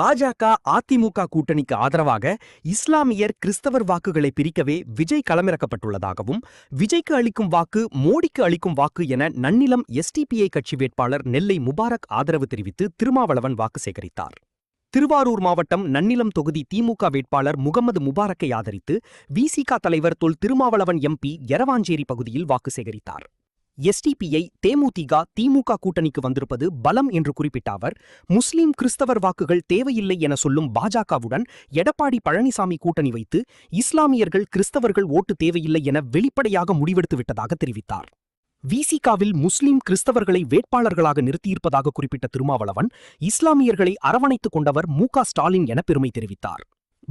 பாஜக அதிமுக கூட்டணிக்கு ஆதரவாக இஸ்லாமியர் கிறிஸ்தவர் வாக்குகளை பிரிக்கவே விஜய் களமிறக்கப்பட்டுள்ளதாகவும் விஜய்க்கு அளிக்கும் வாக்கு மோடிக்கு அளிக்கும் வாக்கு என நன்னிலம் எஸ்டிபிஐ கட்சி வேட்பாளர் நெல்லை முபாரக் ஆதரவு தெரிவித்து திருமாவளவன் வாக்கு சேகரித்தார். திருவாரூர் மாவட்டம் நன்னிலம் தொகுதி திமுக வேட்பாளர் முகமது முபாரக்கை ஆதரித்து விசிக தலைவர் தொல் திருமாவளவன் எம்பி எரவாஞ்சேரி பகுதியில் வாக்கு சேகரித்தார். எஸ்டிபிஐ தேமுதிக திமுக கூட்டணிக்கு வந்திருப்பது பலம் என்று குறிப்பிட்ட அவர், முஸ்லிம் கிறிஸ்தவர் வாக்குகள் தேவையில்லை என சொல்லும் பாஜகவுடன் எடப்பாடி பழனிசாமி கூட்டணி வைத்து இஸ்லாமியர்கள் கிறிஸ்தவர்கள் ஓட்டு தேவையில்லை என வெளிப்படையாக முடிவெடுத்து விட்டதாக தெரிவித்தார். விசிகாவில் முஸ்லிம் கிறிஸ்தவர்களை வேட்பாளர்களாக நிறுத்தியிருப்பதாக குறிப்பிட்ட திருமாவளவன், இஸ்லாமியர்களை அரவணைத்துக் கொண்டவர் மு.க.ஸ்டாலின் என பெருமை தெரிவித்தார்.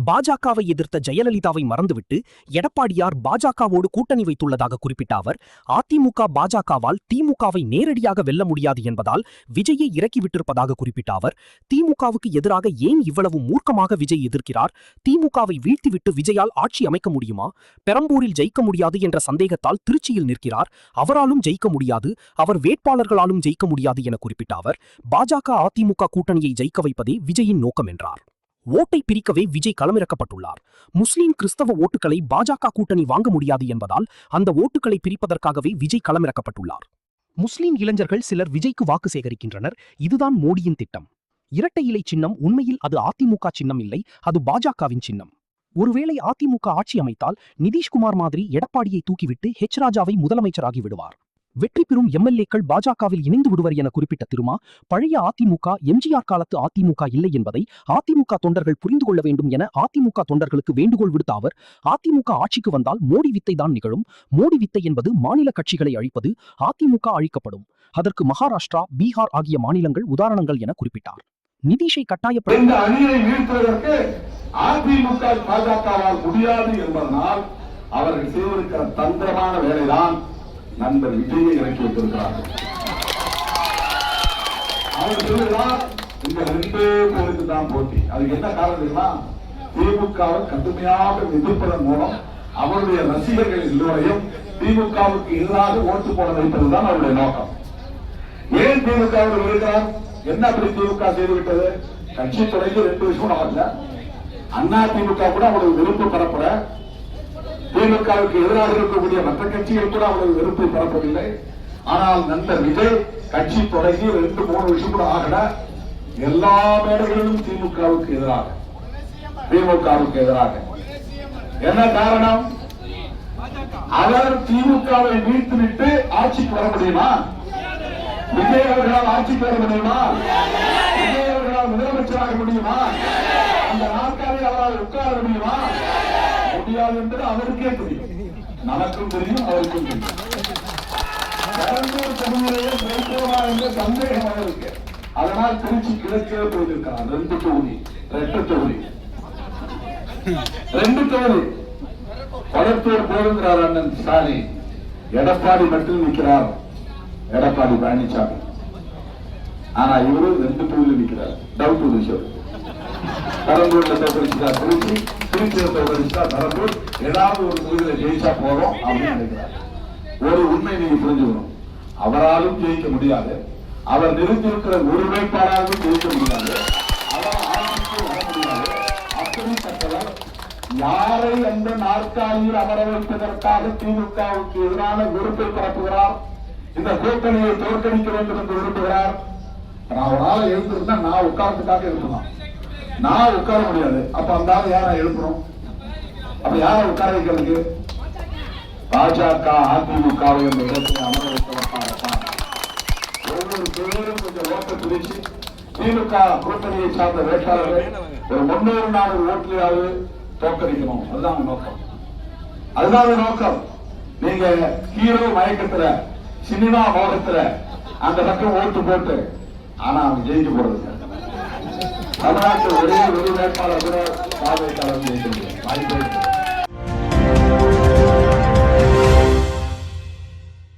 பாஜகவை எதிர்த்த ஜெயலலிதாவை மறந்துவிட்டு எடப்பாடியார் பாஜகவோடு கூட்டணி வைத்துள்ளதாக குறிப்பிட்ட அவர், அதிமுக பாஜகவால் திமுகவை நேரடியாக வெல்ல முடியாது என்பதால் விஜயை இறக்கிவிட்டிருப்பதாக குறிப்பிட்ட அவர், திமுகவுக்கு எதிராக ஏன் இவ்வளவு மூர்க்கமாக விஜய் எதிர்க்கிறார்? திமுகவை வீழ்த்திவிட்டு விஜயால் ஆட்சி அமைக்க முடியுமா? பெரம்பூரில் ஜெயிக்க முடியாது என்ற சந்தேகத்தால் திருச்சியில் நிற்கிறார். அவராலும் ஜெயிக்க முடியாது, அவர் வேட்பாளர்களாலும் ஜெயிக்க முடியாது என குறிப்பிட்ட அவர், பாஜக அதிமுக கூட்டணியை ஜெயிக்க வைப்பதே விஜயின் நோக்கம் என்றார். ஓட்டை பிரிக்கவே விஜய் களமிறக்கப்பட்டுள்ளார். முஸ்லிம் கிறிஸ்தவ ஓட்டுகளை பாஜக கூட்டணி வாங்க முடியாது என்பதால் அந்த ஓட்டுகளை பிரிப்பதற்காகவே விஜய் களமிறக்கப்பட்டுள்ளார். முஸ்லிம் இளைஞர்கள் சிலர் விஜய்க்கு வாக்கு சேகரிக்கின்றனர். இதுதான் மோடியின் திட்டம். இரட்டை இலை சின்னம் உண்மையில் அது அதிமுக சின்னம் இல்லை, அது பாஜகவின் சின்னம். ஒருவேளை அதிமுக ஆட்சி அமைத்தால் நிதிஷ்குமார் மாதிரி எடப்பாடியை தூக்கிவிட்டு ஹெச் ராஜாவை முதலமைச்சராகி விடுவார். வெற்றி பெறும் எம்எல்ஏக்கள் பாஜகவில் இணைந்து விடுவர் என குறிப்பிட்ட திருமா, பழைய அதிமுக எம்ஜிஆர் காலத்து அதிமுக இல்லை என்பதை அதிமுக தொண்டர்கள் புரிந்து கொள்ள வேண்டும் என அதிமுக தொண்டர்களுக்கு வேண்டுகோள் விடுத்த அவர், அதிமுக ஆட்சிக்கு வந்தால் மோடி வித்தை தான் நிகழும். மோடி வித்தை என்பது மாநில கட்சிகளை அழிப்பது. அதிமுக அழிக்கப்படும். அதற்கு மகாராஷ்டிரா, பீகார் ஆகிய மாநிலங்கள் உதாரணங்கள் என குறிப்பிட்டார். நிதிஷை கட்டாயப்படுத்த அதிமுக பாஜகவால் முடியாது என்பதனால் அவர்கள் செய்திருக்கிற தந்திரமான வேலைதான் நண்பர் விஜயை இறக்கி வைத்திருக்கிறார்கள். அவர் சொல்லுகிறார், இந்த 2 பேருக்கு தான் போட்டி. அதுக்கு என்ன காரணம்? திமுகவை கடுமையாக எதிர்ப்பதன் மூலம் அவருடைய ரசிகர்கள் எல்லோரையும் திமுகவுக்கு எதிராக ஓட்டு போட வைப்பதுதான் அவருடைய நோக்கம். ஏன் திமுக இருக்கிறார்? என்ன அப்படி திமுக செய்துவிட்டது? கட்சி தொடங்கி 2 வருஷம் ஆகல. அண்ணா திமுக கூட அவருடைய விருப்பம் பரப்புற, திமுகவுக்கு எதிராக இருக்கக்கூடிய மற்ற கட்சிகள் கூட அவ்வளவு வெறுப்பை பரப்பவில்லை. ஆனால் நண்பர் விஜய் கட்சி தொடங்கி 2-3 வருஷம் கூட ஆகல. எல்லா மேடைகளிலும் திமுகவுக்கு எதிராக என்ன காரணம்? அவர் திமுகவை வீழ்த்துவிட்டு ஆட்சிக்கு வர முடியுமா? விஜய் அவர்களால் ஆட்சிக்கு வர முடியுமா? விஜய் அவர்களால் முதலமைச்சராக முடியுமா? அந்த நாற்காலில் அவரால் உட்கார முடியுமா? முடியாது என்பது அவருக்கே தெரியும், நமக்கும் தெரியும், அவருக்கும் தெரியும். பெரம்பூர் தொகுதியிலேயே ஜெயிப்போமா என்ற சந்தேகம் அவருக்கு. அதனால் திருச்சி கிழக்கே போயிருக்கிறார். 2 தொகுதி 2 தொகுதி கொளத்தூர் போடுகிறார் அண்ணன் ஸ்டாலின். எடப்பாடி மட்டும் நிற்கிறார், எடப்பாடி பழனிசாமி. ஆனா இவரு 2 தொகுதியில் நிற்கிறார். டவுட் விஷயம். பெரம்பூர்ல தோற்கடிச்சா திருச்சி, திருச்சியில தோற்கடிச்சா பெரம்பூர், ஏதாவது ஒரு தொகுதியில ஜெயிச்சா போறோம் அப்படின்னு நினைக்கிறார். ஒரு உண்மை நீங்க புரிஞ்சுக்கணும், அவராலும் ஜெயிக்க முடியாது, அவர் நிறுத்தியிருக்கிற ஒரு வேட்பாளராலும் ஜெயிக்க முடியாது, அவர் ஆட்சிக்கு வர முடியாது. அப்படிப்பட்டவர் யாரை அந்த நாற்காலியில் அமர வைப்பதற்காக திமுகவுக்கு எதிரான வெறுப்பை பரப்புகிறார், இந்த கூட்டணியை தோற்கடிக்க வேண்டும் என்று விரும்புகிறார். நான் ஒரு ஆளை எழுந்திருந்தா நான் உட்கார்ந்துக்காக இருக்கலாம், நான் உட்கார முடியாது. அப்ப அந்த ஆள் யாரை எழுப்புறோம்? அப்ப யாரை உட்கார வைக்கிறதுக்கு? பாஜக அதிமுகவை என்ற இடத்தில் அமர வைப்பதற்காகத்தான். ஒவ்வொரு பேரும் கொஞ்சம் ஓட்ட பிடிச்சு திமுக கூட்டணியை சார்ந்த வேட்பாளர்களை ஒரு 300-400 ஓட்டுலையாவது தோற்கடிக்கணும். அதுதான் நோக்கம், அதுதான் நோக்கம். நீங்க ஹீரோ மயக்கத்துல, சினிமா மோகத்துல அந்த பக்கம் ஓட்டு போட்டு, ஆனா அவங்க ஜெயிக்க போறது தமிழ்நாட்டில் ஒரே ஒரு வேட்பாளர் கூட பார்வையாளர் ஜெயிக்க முடியும். வாய்ப்பு